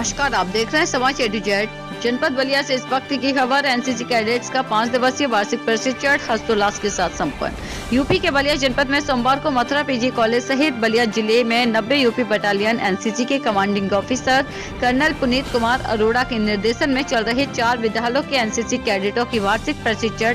नमस्कार, आप देख रहे हैं समाचार A-to-Z। जनपद बलिया से इस वक्त की खबर। एनसीसी कैडेट्स का 5 दिवसीय वार्षिक प्रशिक्षण हर्षोल्लास के साथ संपन्न। यूपी के बलिया जनपद में सोमवार को मथुरा पीजी कॉलेज सहित बलिया जिले में 90 यूपी बटालियन एनसीसी के commanding officer colonel Puneet Kumar Arora के निर्देशन में चल रहे 4 विद्यालयों के एनसीसी कैडेटों की वार्षिक प्रशिक्षण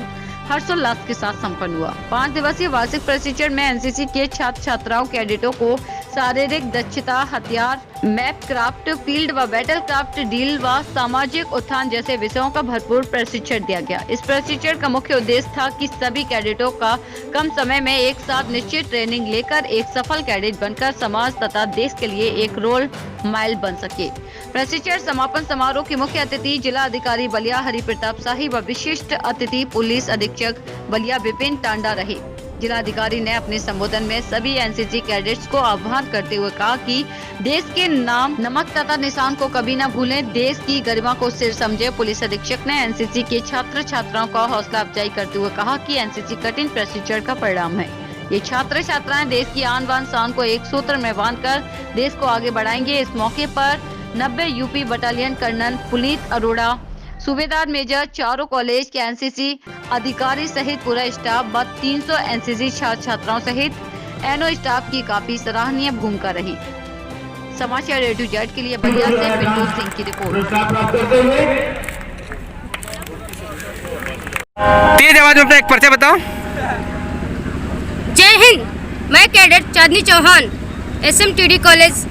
हर्षोल्लास के साथ संपन्न हुआ। 5 दिवसीय वार्षिक प्रशिक्षण में एनसीसी के छात्र छात्राओं कैडेटों को शारीरिक दक्षता, हथियार, मैप क्राफ्ट, फील्ड व बैटल क्राफ्ट, डील व सामाजिक उत्थान जैसे विषयों का भरपूर प्रशिक्षण दिया गया। इस प्रशिक्षण का मुख्य उद्देश्य था कि सभी कैडेटों का कम समय में एक साथ निश्चित ट्रेनिंग लेकर एक सफल कैडेट बनकर समाज तथा देश के लिए एक रोल मॉडल बन सके। प्रशिक्षण समापन समारोह के मुख्य अतिथि जिला अधिकारी बलिया हरि प्रताप शाही व विशिष्ट अतिथि पुलिस अधीक्षक बलिया विपिन टांडा रहे। जिलाधिकारी ने अपने संबोधन में सभी एनसीसी कैडेट्स को आह्वान करते हुए कहा कि देश के नाम, नमक तथा निशान को कभी न भूलें, देश की गरिमा को सिर समझे। पुलिस अधीक्षक ने एनसीसी के छात्र छात्राओं का हौसला अफजाई करते हुए कहा कि एनसीसी कठिन प्रशिक्षण का परिणाम है। ये छात्र छात्राएं देश की आन बान शान को एक सूत्र में बांधकर देश को आगे बढ़ाएंगे। इस मौके पर 90 UP battalion colonel Puneet Arora, सूबेदार मेजर, चारों कॉलेज के एनसीसी अधिकारी सहित पूरा स्टाफ व 300 एनसीसी छात्र छात्राओं सहित एनओ स्टाफ की काफी सराहनीय भूमिका रही। समाचार A-to-Z के लिए बलिया से पिंटू सिंह की रिपोर्ट। तेज आवाज में अपना एक परिचय बताओ। जय हिंद। मैं cadet Chandni Chauhan, SMTD college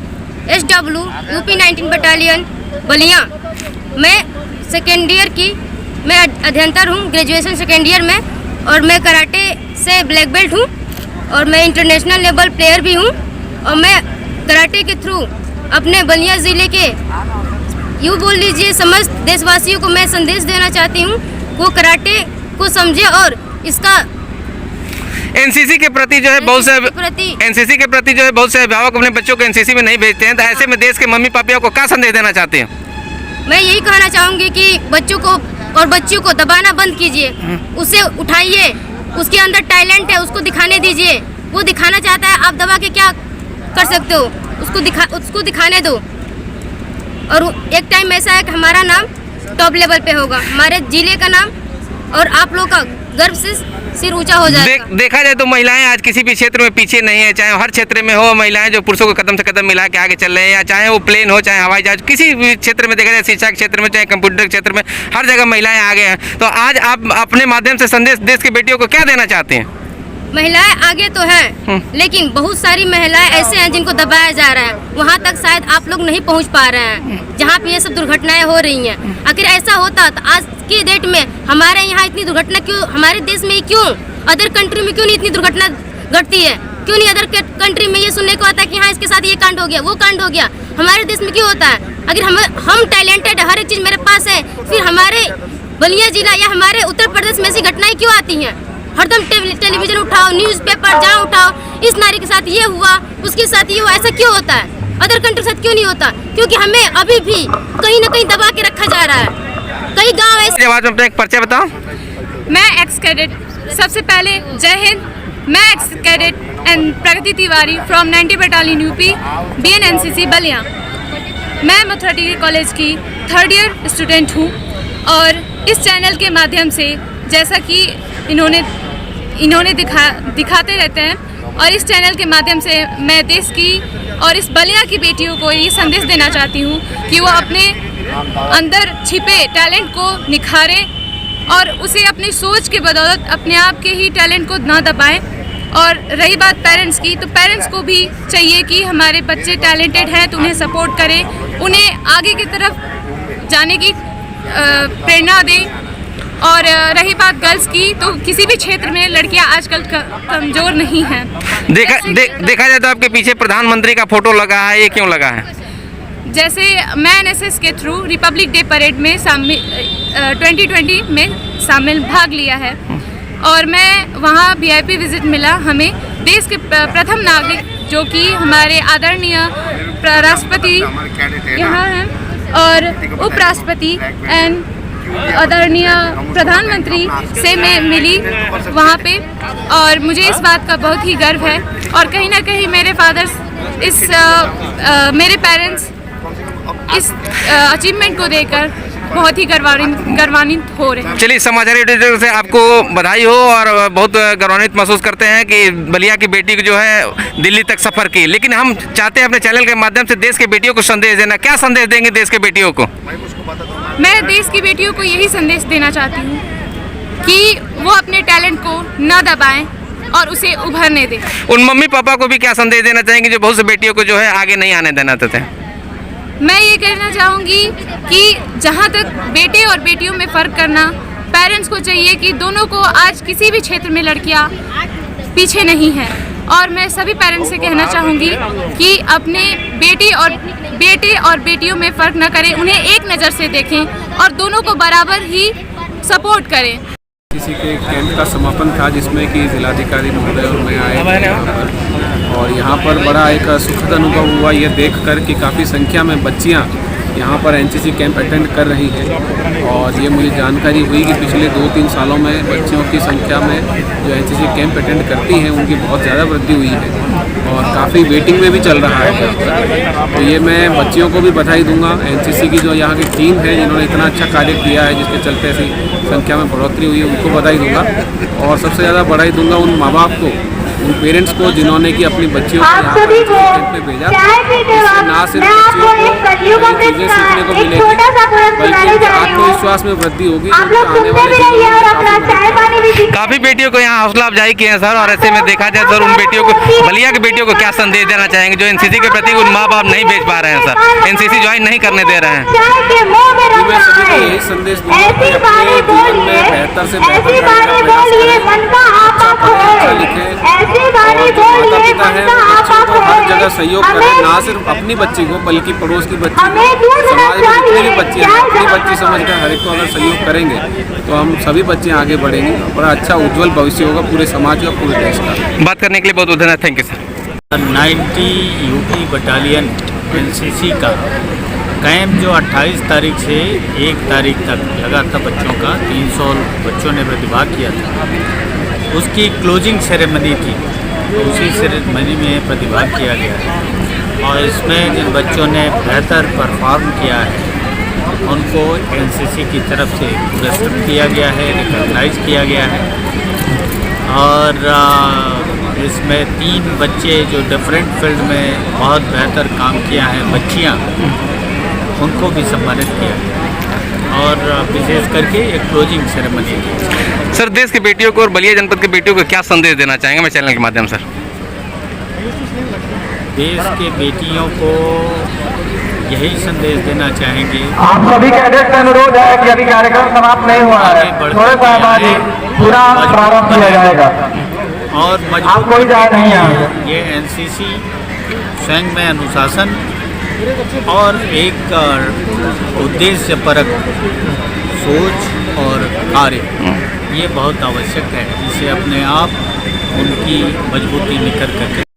SW UP 19 battalion Ballia. मैं सेकेंड ईयर की अध्ययनतर हूँ, ग्रेजुएशन सेकेंड ईयर में, और मैं कराटे से ब्लैक बेल्ट हूँ और मैं इंटरनेशनल लेवल प्लेयर भी हूँ। और मैं कराटे के थ्रू अपने बलिया ज़िले के यूँ बोल लीजिए समस्त देशवासियों को मैं संदेश देना चाहती हूँ, वो कराटे को समझे और इसका एनसीसी के प्रति जो है बहुत से एनसीसी के प्रति जो है बहुत से अभिभावक अपने बच्चों को एनसीसी में नहीं भेजते हैं, तो ऐसे में देश के मम्मी पापियों को क्या संदेश देना चाहते हैं? मैं यही कहना चाहूँगी कि बच्चों को और बच्चियों को दबाना बंद कीजिए, उसे उठाइए, उसके अंदर टैलेंट है उसको दिखाने दीजिए। वो दिखाना चाहता है, आप दबा के क्या कर सकते हो, उसको दिखाने दो। और एक टाइम ऐसा है कि हमारा नाम टॉप लेवल पे होगा, हमारे जिले का नाम, और आप लोग का गर्व से सिर ऊंचा हो जाएगा। देखा जाए तो महिलाएं आज किसी भी क्षेत्र में पीछे नहीं है, चाहे हर क्षेत्र में हो महिलाएं जो पुरुषों को कदम से कदम मिला के आगे चल रहे हैं, या चाहे वो प्लेन हो, चाहे हवाई जहाज, किसी भी क्षेत्र में देखा जाए, शिक्षा के क्षेत्र में, चाहे कंप्यूटर के क्षेत्र में, हर जगह महिलाएं आगे हैं। तो आज आप अपने माध्यम से संदेश देश की बेटियों को क्या देना चाहते हैं? महिलाएं आगे तो हैं, लेकिन बहुत सारी महिलाएं ऐसे हैं जिनको दबाया जा रहा है, वहाँ तक शायद आप लोग नहीं पहुँच पा रहे हैं जहाँ पे ये सब दुर्घटनाएं हो रही हैं। अगर ऐसा होता तो आज की डेट में हमारे यहाँ इतनी दुर्घटना क्यों, हमारे देश में क्यों, अदर कंट्री में क्यों नहीं इतनी दुर्घटना घटती है? क्यों नहीं अदर कंट्री में ये सुनने को आता है कि हाँ इसके साथ ये कांड हो गया, वो कांड हो गया? हमारे देश में क्यों होता है? अगर हम टैलेंटेड, हर एक चीज़ मेरे पास है, फिर हमारे बलिया जिला या हमारे उत्तर प्रदेश में ऐसी घटनाएं क्यों आती हैं? हरदम टेलीविजन उठाओ, न्यूज़पेपर जहाँ उठाओ, इस नारी के साथ ये हुआ, उसके साथ ये हुआ, ऐसा क्यों होता है? अदर कंट्री के साथ क्यों नहीं होता? क्योंकि हमें अभी भी कहीं ना कहीं दबा के रखा जा रहा है। कई गाँव ऐसे। आवाज में अपना एक परिचय बताओ। मैं एक्स कैडेट, सबसे पहले जय हिंद। मैं x cadet and Pragati Tiwari from 90 battalion UP BNNCC Ballia. मैं मथुरा टीवी कॉलेज की 3rd ईयर स्टूडेंट हूँ, और इस चैनल के माध्यम से जैसा कि इन्होंने दिखाते रहते हैं, और इस चैनल के माध्यम से मैं देश की और इस बलिया की बेटियों को ये संदेश देना चाहती हूँ कि वो अपने अंदर छिपे टैलेंट को निखारें और उसे अपनी सोच के बदौलत अपने आप के ही टैलेंट को ना दबाएं। और रही बात पेरेंट्स की, तो पेरेंट्स को भी चाहिए कि हमारे बच्चे टैलेंटेड हैं तो उन्हें सपोर्ट करें, उन्हें आगे की तरफ जाने की प्रेरणा दें। और रही बात गर्ल्स की, तो किसी भी क्षेत्र में लड़कियां आजकल कमज़ोर नहीं हैं। देखा जाए तो आपके पीछे प्रधानमंत्री का फोटो लगा है, ये क्यों लगा है? जैसे मैं NSS के थ्रू रिपब्लिक डे परेड में 2020 में भाग लिया है, और मैं वहाँ VIP विजिट मिला हमें देश के प्रथम नागरिक जो कि हमारे आदरणीय राष्ट्रपति यहाँ हैं, और उपराष्ट्रपति एंड आदरणीय प्रधानमंत्री से मैं मिली वहाँ पे, और मुझे इस बात का बहुत ही गर्व है। और कहीं ना कहीं मेरे फादर्स मेरे पेरेंट्स इस अचीवमेंट को देखकर बहुत ही गर्वान्वित हो रहे हैं। चलिए, समाचार एडिटर से आपको बधाई हो और बहुत गौरवान्वित महसूस करते हैं कि बलिया की बेटी को जो है दिल्ली तक सफ़र की। लेकिन हम चाहते हैं अपने चैनल के माध्यम से देश के बेटियों को संदेश देना। क्या संदेश देंगे देश के बेटियों को? मैं देश की बेटियों को यही संदेश देना चाहती हूँ कि वो अपने टैलेंट को न दबाएं और उसे उभरने दें। उन मम्मी पापा को भी क्या संदेश देना चाहेंगे जो बहुत से बेटियों को जो है आगे नहीं आने देना चाहते हैं? मैं ये कहना चाहूँगी कि जहाँ तक बेटे और बेटियों में फ़र्क करना, पेरेंट्स को चाहिए कि दोनों को आज किसी भी क्षेत्र में लड़कियाँ पीछे नहीं हैं। और मैं सभी पेरेंट्स से कहना चाहूँगी कि अपने बेटे और बेटियों में फ़र्क न करें, उन्हें एक नज़र से देखें और दोनों को बराबर ही सपोर्ट करें। किसी के कैंप का समापन था जिसमें कि जिलाधिकारी महोदय और मैं आए थे यहाँ पर, और यहाँ पर बड़ा एक सुखद अनुभव हुआ ये देखकर कि काफ़ी संख्या में बच्चियाँ यहाँ पर एनसीसी कैंप अटेंड कर रही हैं। और ये मुझे जानकारी हुई कि पिछले 2-3 सालों में बच्चियों की संख्या में जो एनसीसी कैंप अटेंड करती हैं उनकी बहुत ज़्यादा वृद्धि हुई है और काफ़ी वेटिंग में भी चल रहा है। तो ये मैं बच्चियों को भी बधाई दूंगा। एनसीसी की जो यहाँ की टीम है जिन्होंने इतना अच्छा कार्य किया है जिसके चलते ऐसी संख्या में बढ़ोतरी हुई है, उनको बधाई दूंगा। और सबसे ज़्यादा बधाई दूंगा उन माँ बाप को, उन पेरेंट्स को जिन्होंने कि अपनी बच्चियों को यहाँ पर कैंप में भेजा। इससे ना सिर्फ बच्चियों को नई चीज़ें सीखने को मिलेगी बल्कि उनके आत्मविश्वास में वृद्धि होगी। आने वाले काफ़ी बेटियों को यहाँ हौसला अफजाई किए हैं सर। और ऐसे में देखा जाए सर, उन बेटियों को, बलिया की बेटियों को क्या संदेश देना चाहेंगे जो एनसीसी के प्रति उन माँ बाप नहीं भेज पा रहे हैं सर, एनसीसी ज्वाइन नहीं करने दे रहे हैं? मैं सभी को यही संदेश दूंगा कि अपने जीवन में बेहतर से बेहतर करने का प्रयास करें, अच्छा पढ़ें, अच्छा लिखें। और जो माता पिता हैं वो बच्चों को हर जगह सहयोग करें, ना सिर्फ अपनी बच्ची को बल्कि पड़ोस की बच्ची को। समाज में जितनी भी बच्ची हैं अपनी बच्ची समझकर हर एक को अगर सहयोग करेंगे तो हम सभी बच्चे आगे बढ़ेंगे। बड़ा अच्छा उज्जवल भविष्य होगा पूरे समाज का, पूरे देश का। बात करने के लिए बहुत बहुत धन्यवाद। Thank you sir. 90 UP battalion NCC का कैंप जो 28 तारीख से 1 तारीख तक लगा था बच्चों का, 300 बच्चों ने प्रतिभाग किया था। उसकी क्लोजिंग सेरेमनी थी, उसी सेरेमनी में प्रतिभाग किया गया है। और इसमें जिन बच्चों ने बेहतर परफॉर्म किया है उनको एनसीसी की तरफ से पुरस्कृत किया गया है, रिकॉग्नाइज किया गया है। और इसमें 3 बच्चे जो डिफरेंट फील्ड में बहुत बेहतर काम किया है, बच्चियाँ, उनको भी सम्मानित किया गया। और विशेष करके एक क्लोजिंग सेरेमनी थी। सर, देश की बेटियों को और बलिया जनपद की बेटियों को क्या संदेश देना चाहेंगे मैं चैनल के माध्यम से? देश के बेटियों को यही संदेश देना चाहेंगे, आप सभी कैडेट से अनुरोध है कि अभी कार्यक्रम समाप्त नहीं हुआ है, थोड़े समय बाद ही पूरा प्रारंभ किया जाएगा और आप कोई जाए नहीं है। ये एनसीसी स्वयं में अनुशासन और एक उद्देश्यपरक सोच और कार्य ये बहुत आवश्यक है। इसे अपने आप उनकी मजबूती निखर करके